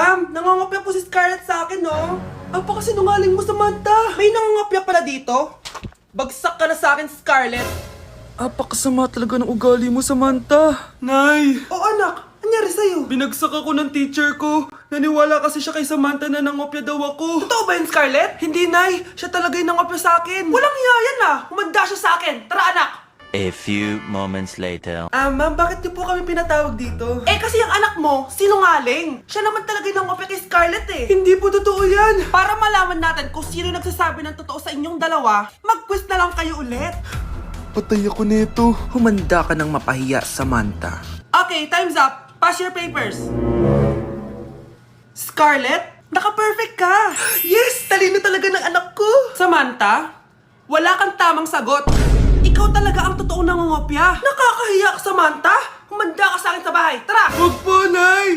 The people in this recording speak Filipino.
Ma'am, nangangopya po si Scarlett sa akin, no? Apakasinungaling mo, Samantha. May nangangopya pala dito? Bagsak ka na sa akin, Scarlett. Apakasama talaga ng ugali mo, Samantha. Nay! O anak, anyari sa'yo? Binagsak ako ng teacher ko. Naniwala kasi siya kay Samantha na nangopya daw ako. Totoo ba yun, Scarlett? Hindi, Nay. Siya talaga yung nangopya sa akin. Walang hiya yan ah. Humanda siya sa akin. Tara, anak. A few moments later. Ma'am, bakit niyo po kami pinatawag dito? Eh kasi yung anak mo, sinungaling. Siya naman talaga yung nangopya kay Scarlett eh. Hindi po totoo yan. Para malaman natin kung sino nagsasabi ng totoo sa inyong dalawa, mag-quiz na lang kayo ulit. Patay ako nito. Humanda ka ng mapahiya, Samantha. Okay, time's up. Pass your papers. Scarlett, naka-perfect ka. Yes! Talino talaga ng anak ko. Samantha, wala kang tamang sagot. Ikaw talaga ang totoong nangungopya. Nakakahiya ka, Samantha. Humanda ka sa akin sa bahay. Tara! Huwag po, Nay!